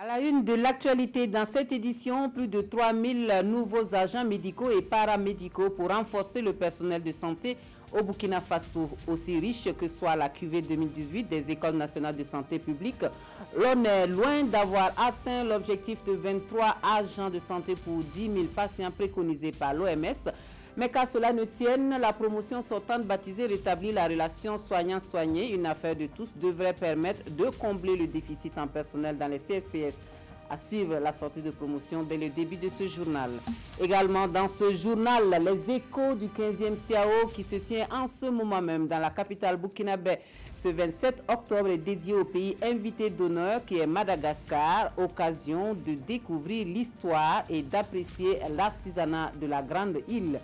À la une de l'actualité, dans cette édition, plus de 3000 nouveaux agents médicaux et paramédicaux pour renforcer le personnel de santé au Burkina Faso. Aussi riche que soit la cuvée 2018 des écoles nationales de santé publique, l'on est loin d'avoir atteint l'objectif de 23 agents de santé pour 10 000 patients préconisés par l'OMS. Mais qu'à cela ne tienne, la promotion sortante baptisée Rétablir la relation soignant-soigné, une affaire de tous, devrait permettre de combler le déficit en personnel dans les CSPS. À suivre la sortie de promotion dès le début de ce journal. Également dans ce journal, les échos du 15e CAO qui se tient en ce moment même dans la capitale burkinabé. Ce 27 octobre est dédié au pays invité d'honneur qui est Madagascar, occasion de découvrir l'histoire et d'apprécier l'artisanat de la grande île.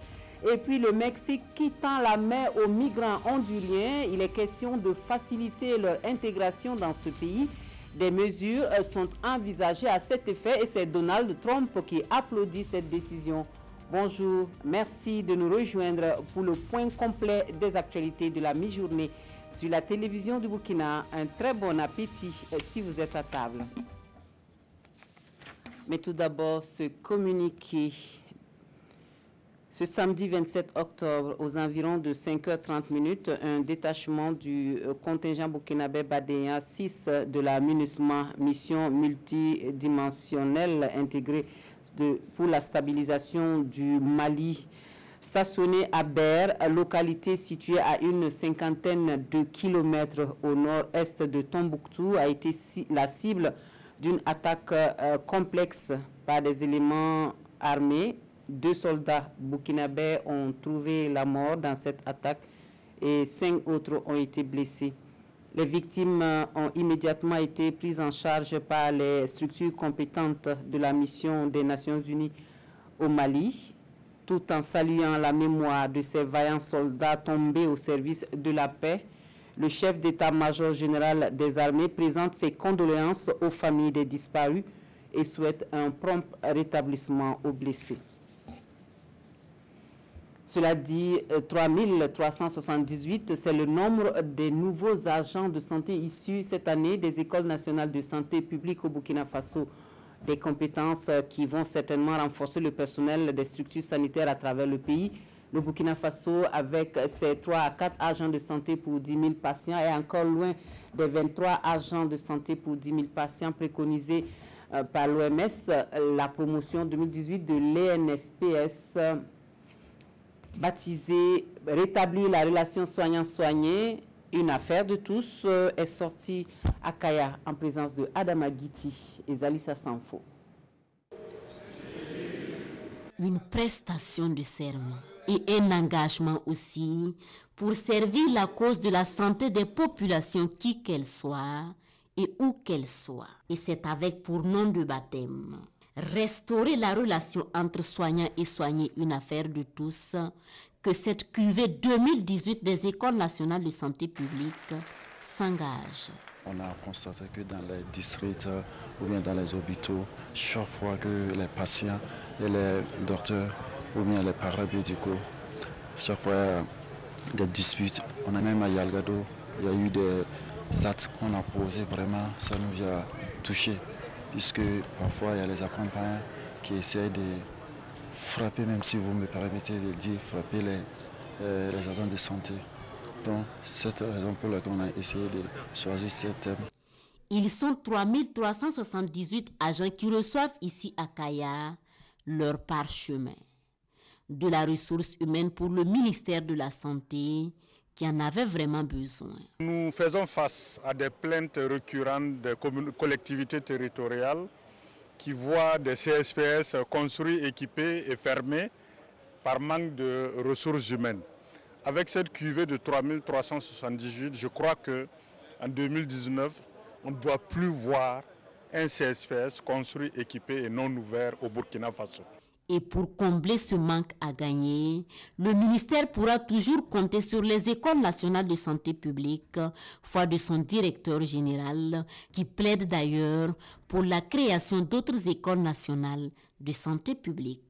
Et puis le Mexique qui tend la main aux migrants honduriens, il est question de faciliter leur intégration dans ce pays. Des mesures sont envisagées à cet effet et c'est Donald Trump qui applaudit cette décision. Bonjour, merci de nous rejoindre pour le point complet des actualités de la mi-journée sur la télévision du Burkina. Un très bon appétit si vous êtes à table. Mais tout d'abord, ce communiqué. Ce samedi 27 octobre, aux environs de 5h30, un détachement du contingent burkinabé Badéa 6 de la MINUSMA, mission multidimensionnelle intégrée pour la stabilisation du Mali, stationné à Ber, localité située à une cinquantaine de kilomètres au nord-est de Tombouctou, a été la cible d'une attaque complexe par des éléments armés. 2 soldats burkinabés ont trouvé la mort dans cette attaque et 5 autres ont été blessés. Les victimes ont immédiatement été prises en charge par les structures compétentes de la mission des Nations Unies au Mali, tout en saluant la mémoire de ces vaillants soldats tombés au service de la paix. Le chef d'état-major général des armées présente ses condoléances aux familles des disparus et souhaite un prompt rétablissement aux blessés. Cela dit, 3378, c'est le nombre des nouveaux agents de santé issus cette année des écoles nationales de santé publique au Burkina Faso. Des compétences qui vont certainement renforcer le personnel des structures sanitaires à travers le pays. Le Burkina Faso, avec ses 3 à 4 agents de santé pour 10 000 patients, est encore loin des 23 agents de santé pour 10 000 patients préconisés par l'OMS. La promotion 2018 de l'ENSPS, baptisée Rétablir la relation soignant-soigné, une affaire de tous, est sortie à Kaya en présence de Adama Guiti et Zalissa Sanfo. Une prestation de serment et un engagement aussi pour servir la cause de la santé des populations qui qu'elles soient et où qu'elles soient. Et c'est avec pour nom de baptême restaurer la relation entre soignants et soignés, une affaire de tous, que cette cuvée 2018 des écoles nationales de santé publique s'engage. On a constaté que dans les districts ou bien dans les hôpitaux, chaque fois que les patients et les docteurs ou bien les paramédicaux, chaque fois des disputes, on a même à Yalgado, il y a eu des actes qu'on a posés, vraiment ça nous a touchés. Puisque parfois il y a les accompagnants qui essayent de frapper, même si vous me permettez de dire, frapper les agents de santé. Donc c'est la raison pour laquelle on a essayé de choisir ce thème. Ils sont 3378 agents qui reçoivent ici à Kaya leur parchemin. De la ressource humaine pour le ministère de la Santé qui en avait vraiment besoin. Nous faisons face à des plaintes récurrentes des collectivités territoriales qui voient des CSPS construits, équipés et fermés par manque de ressources humaines. Avec cette cuvée de 3378, je crois qu'en 2019, on ne doit plus voir un CSPS construit, équipé et non ouvert au Burkina Faso. Et pour combler ce manque à gagner, le ministère pourra toujours compter sur les écoles nationales de santé publique, foi de son directeur général, qui plaide d'ailleurs pour la création d'autres écoles nationales de santé publique.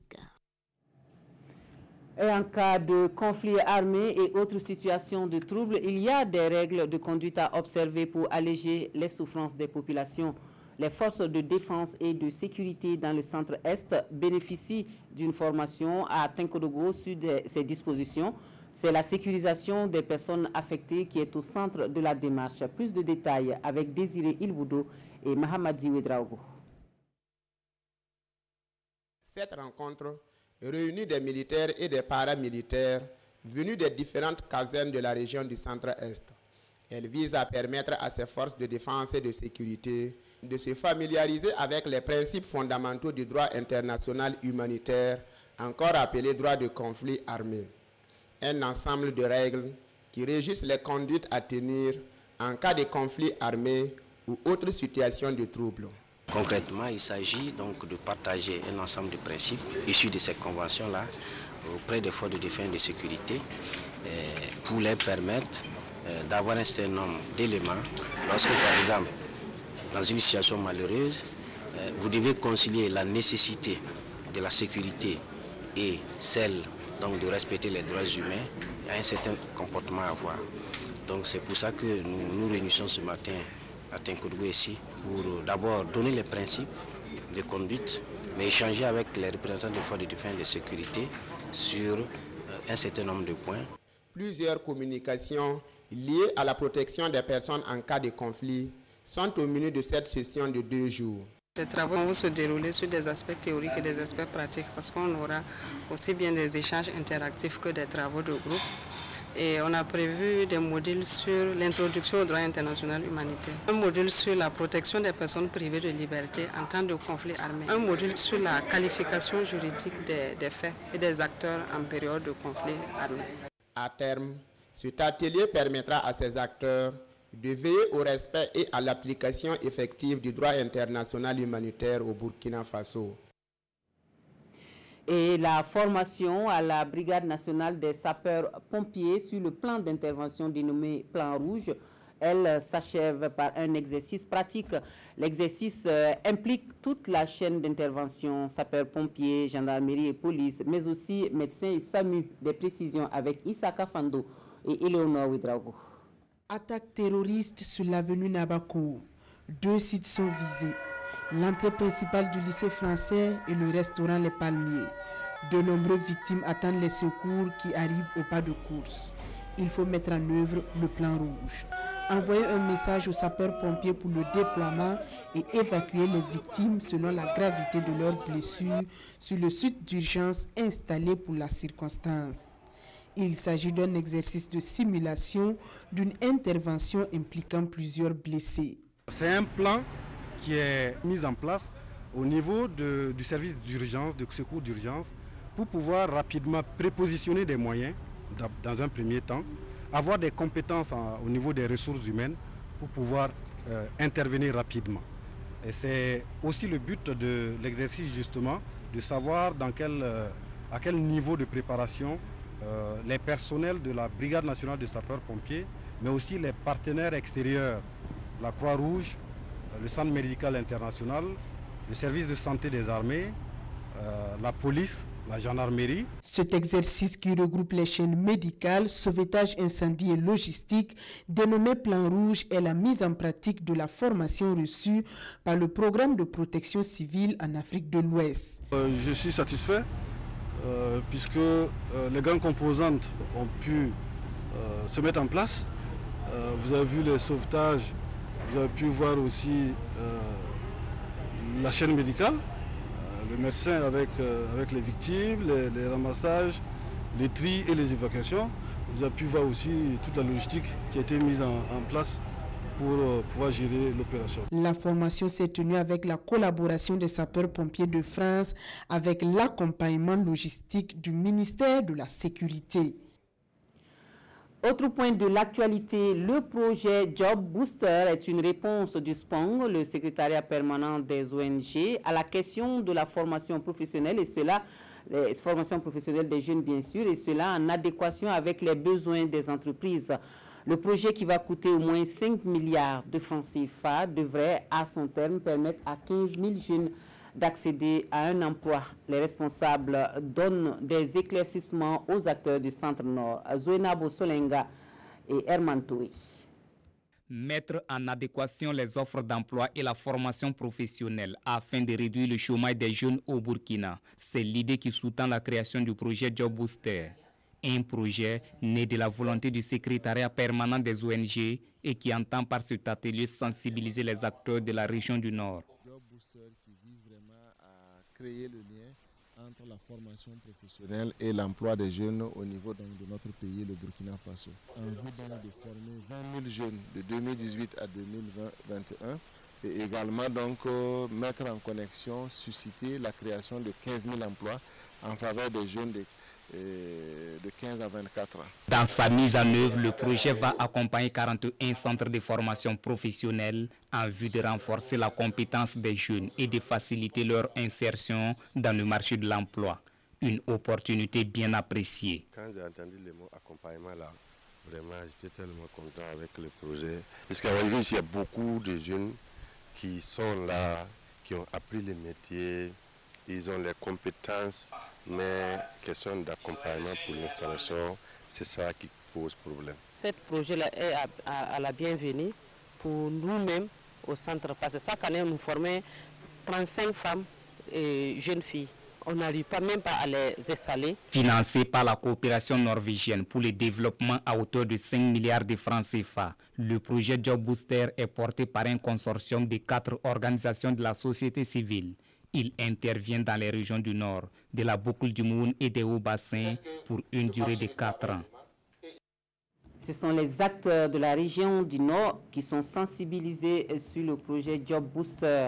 Et en cas de conflit armé et autres situations de troubles, il y a des règles de conduite à observer pour alléger les souffrances des populations. Les forces de défense et de sécurité dans le centre-est bénéficient d'une formation à Tinkodogo sur ces dispositions. C'est la sécurisation des personnes affectées qui est au centre de la démarche. Plus de détails avec Désiré Ilboudo et Mahamadi Ouedraogo. Cette rencontre réunit des militaires et des paramilitaires venus des différentes casernes de la région du centre-est. Elle vise à permettre à ces forces de défense et de sécurité de se familiariser avec les principes fondamentaux du droit international humanitaire, encore appelé droit de conflit armé. Un ensemble de règles qui régissent les conduites à tenir en cas de conflit armé ou autre situation de trouble. Concrètement, il s'agit donc de partager un ensemble de principes issus de ces conventions-là auprès des forces de défense et de sécurité pour les permettre d'avoir un certain nombre d'éléments. Lorsque, par exemple, dans une situation malheureuse, vous devez concilier la nécessité de la sécurité et celle donc, de respecter les droits humains, il y a un certain comportement à avoir. Donc c'est pour ça que nous nous réunissons ce matin à Tinkodogo ici pour d'abord donner les principes de conduite, mais échanger avec les représentants des forces de défense et de sécurité sur un certain nombre de points. Plusieurs communications liées à la protection des personnes en cas de conflit sont au menu de cette session de 2 jours. Les travaux vont se dérouler sur des aspects théoriques et des aspects pratiques parce qu'on aura aussi bien des échanges interactifs que des travaux de groupe. Et on a prévu des modules sur l'introduction au droit international humanitaire, un module sur la protection des personnes privées de liberté en temps de conflit armé, un module sur la qualification juridique des faits et des acteurs en période de conflit armé. À terme, cet atelier permettra à ces acteurs de veiller au respect et à l'application effective du droit international humanitaire au Burkina Faso. Et la formation à la Brigade nationale des sapeurs-pompiers sur le plan d'intervention dénommé Plan Rouge, elle s'achève par un exercice pratique. L'exercice implique toute la chaîne d'intervention, sapeurs-pompiers, gendarmerie et police, mais aussi médecins et SAMU. Des précisions avec Issaka Fando et Eleonore Ouedraogo. Attaque terroriste sur l'avenue Nabako. 2 sites sont visés. L'entrée principale du lycée français et le restaurant Les Palmiers. De nombreuses victimes attendent les secours qui arrivent au pas de course. Il faut mettre en œuvre le plan rouge. Envoyer un message aux sapeurs-pompiers pour le déploiement et évacuer les victimes selon la gravité de leurs blessures sur le site d'urgence installé pour la circonstance. Il s'agit d'un exercice de simulation d'une intervention impliquant plusieurs blessés. C'est un plan qui est mis en place au niveau du service d'urgence, de secours d'urgence, pour pouvoir rapidement prépositionner des moyens dans un premier temps, avoir des compétences au niveau des ressources humaines pour pouvoir intervenir rapidement. Et c'est aussi le but de l'exercice justement, de savoir à quel niveau de préparation les personnels de la Brigade nationale de sapeurs-pompiers, mais aussi les partenaires extérieurs, la Croix-Rouge, le Centre médical international, le service de santé des armées, la police, la gendarmerie. Cet exercice qui regroupe les chaînes médicales, sauvetage, incendie et logistique, dénommé Plan Rouge, est la mise en pratique de la formation reçue par le programme de protection civile en Afrique de l'Ouest. Je suis satisfait puisque les grandes composantes ont pu se mettre en place. Vous avez vu les sauvetages, vous avez pu voir aussi la chaîne médicale, le médecin avec les victimes, les ramassages, les tris et les évacuations. Vous avez pu voir aussi toute la logistique qui a été mise en place pour pouvoir gérer l'opération. La formation s'est tenue avec la collaboration des sapeurs-pompiers de France avec l'accompagnement logistique du ministère de la Sécurité. Autre point de l'actualité, le projet Job Booster est une réponse du SPONG, le secrétariat permanent des ONG, à la question de la formation professionnelle, et cela, les formations professionnelles des jeunes bien sûr, et cela en adéquation avec les besoins des entreprises. Le projet qui va coûter au moins 5 milliards de francs CFA devrait à son terme permettre à 15 000 jeunes d'accéder à un emploi. Les responsables donnent des éclaircissements aux acteurs du Centre Nord, Zoénabo Solenga et Herman Toué. Mettre en adéquation les offres d'emploi et la formation professionnelle afin de réduire le chômage des jeunes au Burkina. C'est l'idée qui sous-tend la création du projet Job Booster. Un projet né de la volonté du secrétariat permanent des ONG et qui entend par cet atelier sensibiliser les acteurs de la région du Nord. Job Booster qui vise vraiment à créer le lien entre la formation professionnelle et l'emploi des jeunes au niveau donc, de notre pays, le Burkina Faso. En vue donc de former 20 000 jeunes de 2018 à 2021 et également donc mettre en connexion, susciter la création de 15 000 emplois en faveur des jeunes de 15 à 24 ans. Dans sa mise en œuvre, le projet va accompagner 41 centres de formation professionnelle en vue de renforcer la compétence des jeunes et de faciliter leur insertion dans le marché de l'emploi. Une opportunité bien appréciée. Quand j'ai entendu le mot accompagnement là, vraiment j'étais tellement content avec le projet. Parce qu'à Walvis, il y a beaucoup de jeunes qui sont là, qui ont appris le métier, ils ont les compétences, mais question d'accompagnement pour l'installation, c'est ça qui pose problème. Ce projet-là est à la bienvenue pour nous-mêmes au centre, parce que chaque année nous formons 35 femmes et jeunes filles. On n'arrive pas même pas à les installer. Financé par la coopération norvégienne pour le développement à hauteur de 5 milliards de francs CFA, le projet Job Booster est porté par un consortium de 4 organisations de la société civile. Il intervient dans les régions du Nord, de la boucle du Moun et des Hauts-Bassins pour une durée de 4 ans. Ce sont les acteurs de la région du Nord qui sont sensibilisés sur le projet Job Booster.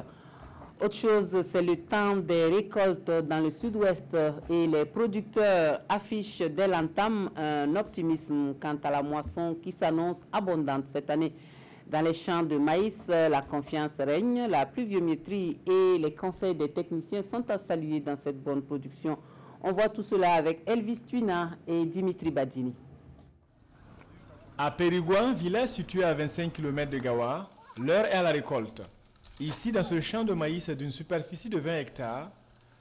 Autre chose, c'est le temps des récoltes dans le sud-ouest et les producteurs affichent dès l'entame un optimisme quant à la moisson qui s'annonce abondante cette année. Dans les champs de maïs, la confiance règne, la pluviométrie et les conseils des techniciens sont à saluer dans cette bonne production. On voit tout cela avec Elvis Tuina et Dimitri Badini. À Périgouan, village situé à 25 km de Gawa, l'heure est à la récolte. Ici, dans ce champ de maïs d'une superficie de 20 hectares,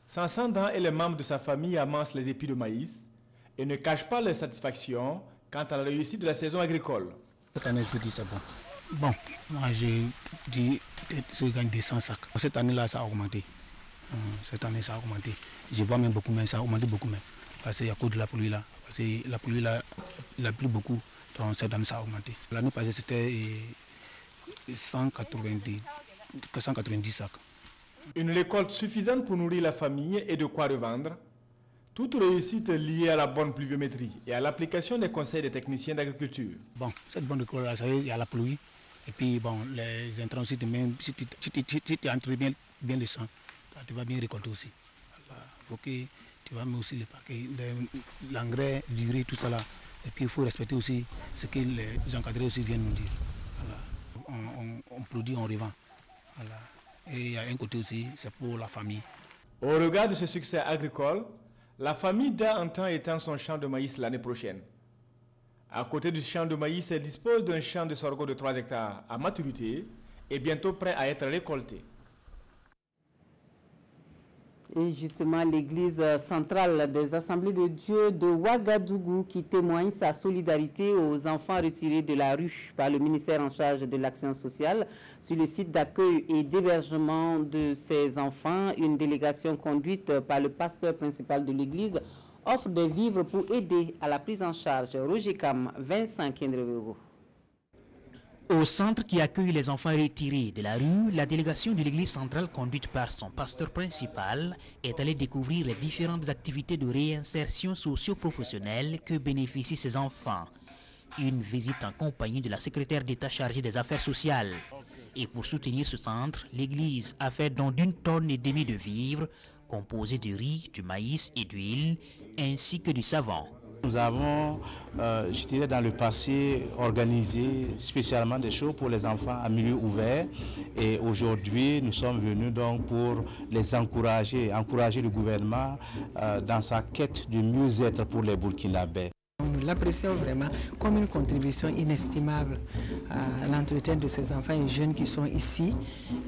Sansandan et les membres de sa famille amassent les épis de maïs et ne cachent pas leur satisfaction quant à la réussite de la saison agricole. Cette année, je dis c'est bon. Bon, moi j'ai dit que je gagne des 100 sacs. Cette année-là, ça a augmenté. Cette année, ça a augmenté. Je vois même beaucoup, mais ça a augmenté beaucoup même. Parce qu'il y a cause de la pluie là. Parce que la pluie là, il a plu beaucoup. Donc cette année, ça a augmenté. L'année passée, c'était 190 sacs. Une récolte suffisante pour nourrir la famille et de quoi revendre. Toute réussite liée à la bonne pluviométrie et à l'application des conseils des techniciens d'agriculture. Bon, cette bonne récolte là, ça y est, il y a la pluie. Et puis, bon, les intrants aussi, même si tu entres bien le sang, tu vas bien récolter aussi. Il faut que tu vas mettre aussi les paquets, l'engrais, l'urée, tout ça là. Et puis, il faut respecter aussi ce que les encadrés aussi viennent nous dire. Voilà. On produit, on revend. Voilà. Et il y a un côté aussi, c'est pour la famille. Au regard de ce succès agricole, la famille Da entend étendre son champ de maïs l'année prochaine. À côté du champ de maïs, elle dispose d'un champ de sorgho de 3 hectares à maturité et bientôt prêt à être récolté. Et justement, l'église centrale des Assemblées de Dieu de Ouagadougou qui témoigne sa solidarité aux enfants retirés de la rue par le ministère en charge de l'action sociale. Sur le site d'accueil et d'hébergement de ces enfants, une délégation conduite par le pasteur principal de l'église offre des vivres pour aider à la prise en charge. Roger Kam, Vincent Kendrevego. Au centre qui accueille les enfants retirés de la rue, la délégation de l'église centrale conduite par son pasteur principal est allée découvrir les différentes activités de réinsertion socio-professionnelle que bénéficient ces enfants. Une visite en compagnie de la secrétaire d'État chargée des affaires sociales. Et pour soutenir ce centre, l'église a fait don d'1,5 tonne de vivres composés de riz, du maïs et d'huile, ainsi que du savon. Nous avons, je dirais dans le passé, organisé spécialement des choses pour les enfants à milieu ouvert. Et aujourd'hui, nous sommes venus donc pour les encourager le gouvernement dans sa quête de mieux-être pour les Burkinabés. Nous l'apprécions vraiment comme une contribution inestimable à l'entretien de ces enfants et jeunes qui sont ici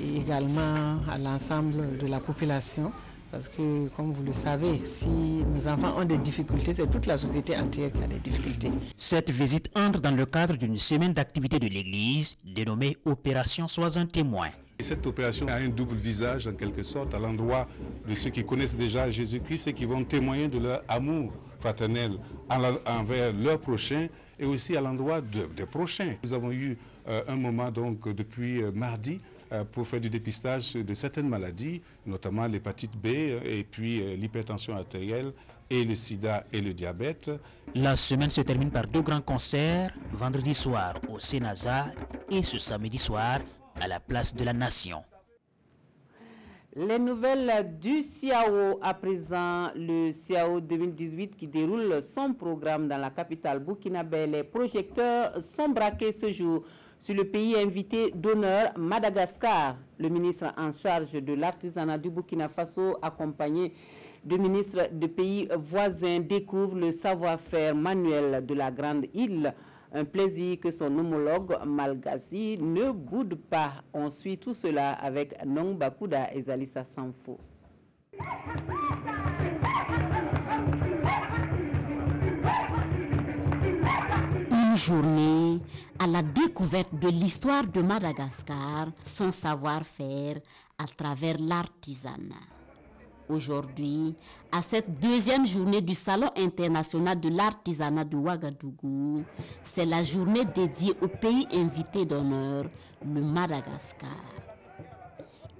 et également à l'ensemble de la population Parce que, comme vous le savez, si nos enfants ont des difficultés, c'est toute la société entière qui a des difficultés. Cette visite entre dans le cadre d'une semaine d'activité de l'Église dénommée Opération Sois un témoin. Et cette opération a un double visage en quelque sorte à l'endroit de ceux qui connaissent déjà Jésus-Christ et qui vont témoigner de leur amour fraternel envers leurs prochains et aussi à l'endroit des prochains. Nous avons eu un moment donc depuis mardi pour faire du dépistage de certaines maladies, notamment l'hépatite B et puis l'hypertension artérielle et le sida et le diabète. La semaine se termine par 2 grands concerts, vendredi soir au Sénasa et ce samedi soir à la place de la Nation. Les nouvelles du CIAO à présent, le CIAO 2018 qui déroule son programme dans la capitale burkinabé. Les projecteurs sont braqués ce jour sur le pays invité d'honneur, Madagascar. Le ministre en charge de l'artisanat du Burkina Faso, accompagné de ministres de pays voisins, découvre le savoir-faire manuel de la grande île. Un plaisir que son homologue malgache ne boude pas. On suit tout cela avec Nong Bakouda et Zalissa Sanfo. Une journée à la découverte de l'histoire de Madagascar, son savoir-faire à travers l'artisanat. Aujourd'hui, à cette 2e journée du Salon international de l'artisanat de Ouagadougou, c'est la journée dédiée au pays invité d'honneur, le Madagascar.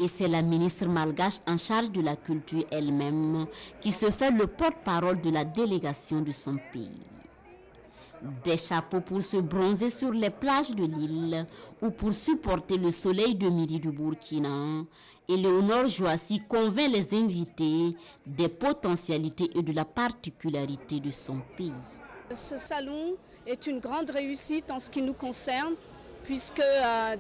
Et c'est la ministre malgache en charge de la culture elle-même qui se fait le porte-parole de la délégation de son pays. Des chapeaux pour se bronzer sur les plages de l'île ou pour supporter le soleil de midi du Burkina, Éléonore Joassi convainc les invités des potentialités et de la particularité de son pays. Ce salon est une grande réussite en ce qui nous concerne, puisque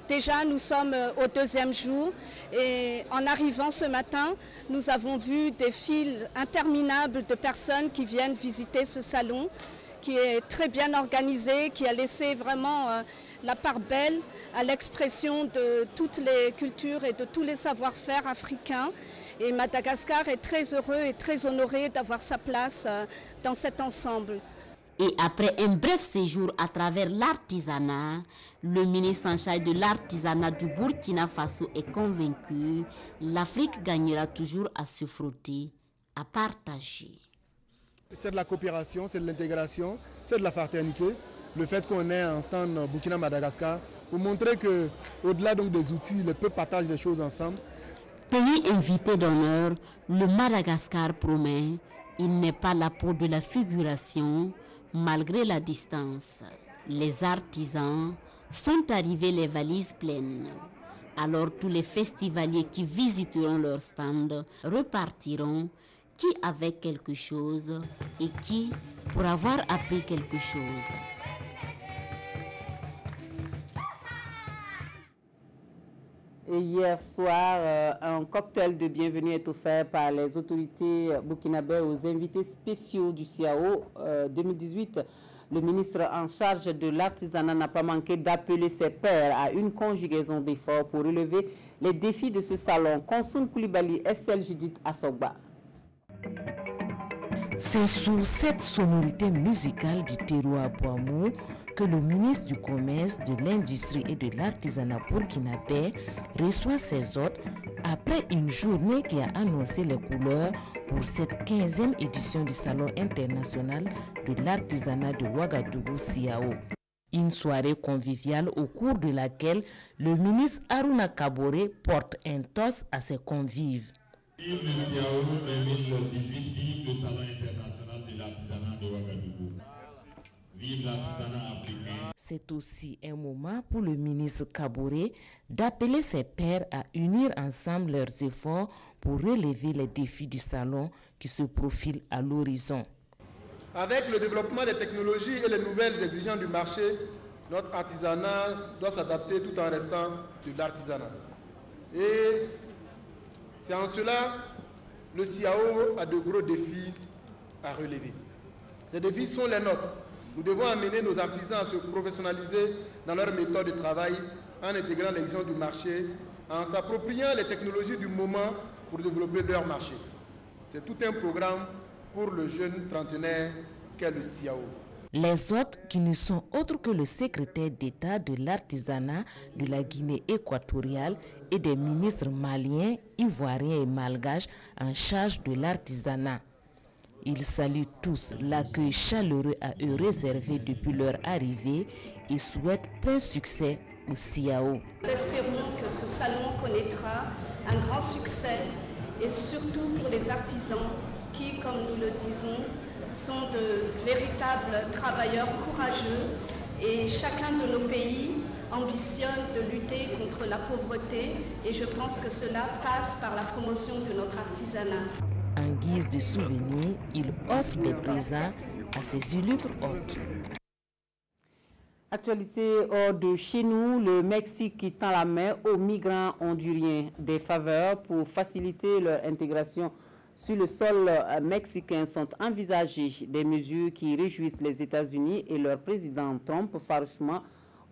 déjà nous sommes au 2e jour et en arrivant ce matin, nous avons vu des files interminables de personnes qui viennent visiter ce salon, qui est très bien organisé, qui a laissé vraiment la part belle à l'expression de toutes les cultures et de tous les savoir-faire africains. Et Madagascar est très heureux et très honoré d'avoir sa place dans cet ensemble. Et après un bref séjour à travers l'artisanat, le ministre en charge de l'artisanat du Burkina Faso est convaincu, l'Afrique gagnera toujours à se frotter, à partager. C'est de la coopération, c'est de l'intégration, c'est de la fraternité. Le fait qu'on ait un stand Burkina-Madagascar pour montrer qu'au-delà des outils, les peuples partagent des choses ensemble. Pays invité d'honneur, le Madagascar promet, il n'est pas là pour de la figuration, malgré la distance. Les artisans sont arrivés les valises pleines. Alors tous les festivaliers qui visiteront leur stand repartiront, qui avec quelque chose et qui pour avoir appris quelque chose. Et hier soir, un cocktail de bienvenue est offert par les autorités burkinabées aux invités spéciaux du CIAO 2018. Le ministre en charge de l'artisanat n'a pas manqué d'appeler ses pairs à une conjugaison d'efforts pour relever les défis de ce salon. Konsoun Koulibaly, Estelle Judith Assogba. C'est sous cette sonorité musicale du terroir Boamou que le ministre du Commerce, de l'Industrie et de l'Artisanat burkinabé reçoit ses hôtes après une journée qui a annoncé les couleurs pour cette 15e édition du Salon international de l'artisanat de Ouagadougou CIAO. Une soirée conviviale au cours de laquelle le ministre Aruna Kaboré porte un toast à ses convives. Vive le CIAO 2018, vive le Salon international de l'artisanat de Ouagadougou. Vive l'artisanat africain. C'est aussi un moment pour le ministre Kaboré d'appeler ses pairs à unir ensemble leurs efforts pour relever les défis du salon qui se profilent à l'horizon. Avec le développement des technologies et les nouvelles exigences du marché, notre artisanat doit s'adapter tout en restant de l'artisanat. Et c'est en cela le CIAO a de gros défis à relever. Ces défis sont les nôtres. Nous devons amener nos artisans à se professionnaliser dans leur méthode de travail en intégrant l'exigence du marché, en s'appropriant les technologies du moment pour développer leur marché. C'est tout un programme pour le jeune trentenaire qu'est le CIAO. Les autres, qui ne sont autres que le secrétaire d'État de l'artisanat de la Guinée équatoriale et des ministres maliens, ivoiriens et malgaches en charge de l'artisanat. Ils saluent tous l'accueil chaleureux à eux réservé depuis leur arrivée et souhaitent plein succès au CIAO. Nous espérons que ce salon connaîtra un grand succès et surtout pour les artisans qui, comme nous le disons, sont de véritables travailleurs courageux et chacun de nos pays ambitionne de lutter contre la pauvreté et je pense que cela passe par la promotion de notre artisanat. En guise de souvenir, il offre des présents à ses illustres hôtes. Actualité hors de chez nous, le Mexique qui tend la main aux migrants honduriens. Des faveurs pour faciliter leur intégration sur le sol mexicain sont envisagées. Des mesures qui réjouissent les États-Unis et leur président Trump farouchement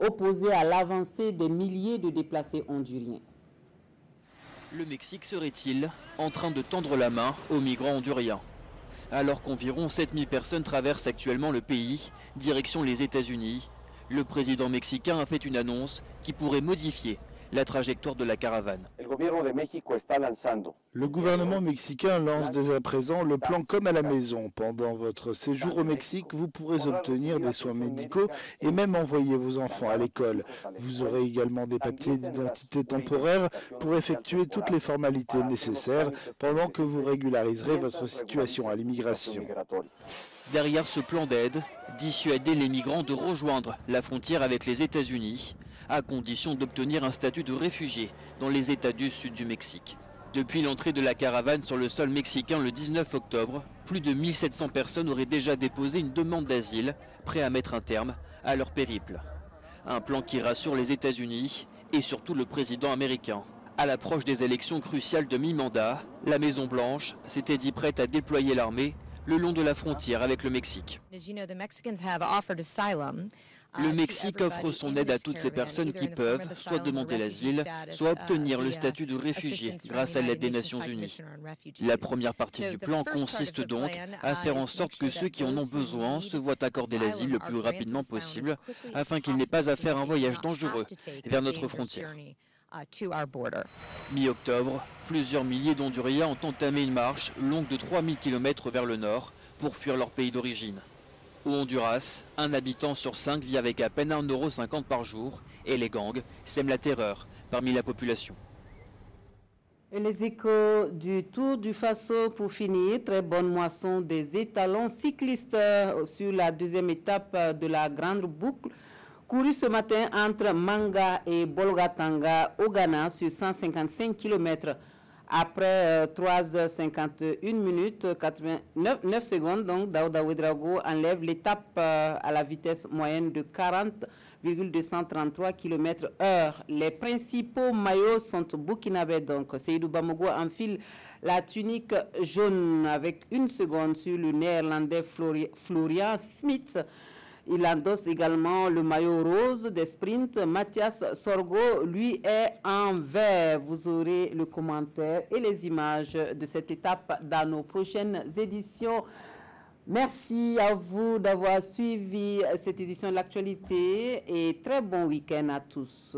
opposé à l'avancée des milliers de déplacés honduriens. Le Mexique serait-il en train de tendre la main aux migrants honduriens? Alors qu'environ 7000 personnes traversent actuellement le pays, direction les États-Unis, le président mexicain a fait une annonce qui pourrait modifier la trajectoire de la caravane. Le gouvernement mexicain lance dès à présent le plan Comme à la maison. Pendant votre séjour au Mexique, vous pourrez obtenir des soins médicaux et même envoyer vos enfants à l'école. Vous aurez également des papiers d'identité temporaires pour effectuer toutes les formalités nécessaires pendant que vous régulariserez votre situation à l'immigration. Derrière ce plan d'aide, dissuader les migrants de rejoindre la frontière avec les États-Unis, à condition d'obtenir un statut de réfugié dans les États du sud du Mexique. Depuis l'entrée de la caravane sur le sol mexicain le 19 octobre, plus de 1700 personnes auraient déjà déposé une demande d'asile, prêt à mettre un terme à leur périple. Un plan qui rassure les États-Unis et surtout le président américain. À l'approche des élections cruciales de mi-mandat, la Maison-Blanche s'était dit prête à déployer l'armée le long de la frontière avec le Mexique. Le Mexique offre son aide à toutes ces personnes qui peuvent soit demander l'asile, soit obtenir le statut de réfugié grâce à l'aide des Nations Unies. La première partie du plan consiste donc à faire en sorte que ceux qui en ont besoin se voient accorder l'asile le plus rapidement possible afin qu'il n'aient pas à faire un voyage dangereux vers notre frontière. Mi-octobre, plusieurs milliers d'Honduriens ont entamé une marche longue de 3000 km vers le nord pour fuir leur pays d'origine. Au Honduras, un habitant sur 5 vit avec à peine 1,50 € par jour et les gangs sèment la terreur parmi la population. Et les échos du Tour du Faso pour finir. Très bonne moisson des étalons cyclistes sur la deuxième étape de la grande boucle courue ce matin entre Manga et Bolgatanga au Ghana sur 155 km. Après 3h51 minutes 89 secondes, donc Daouda Ouedraogo enlève l'étape à la vitesse moyenne de 40,233 km/h. Les principaux maillots sont burkinabés, donc Seydou Bamogo enfile la tunique jaune avec 1 seconde sur le néerlandais Florian Smith. Il endosse également le maillot rose des sprints. Mathias Sorgo, lui, est en vert. Vous aurez le commentaire et les images de cette étape dans nos prochaines éditions. Merci à vous d'avoir suivi cette édition de l'actualité et très bon week-end à tous.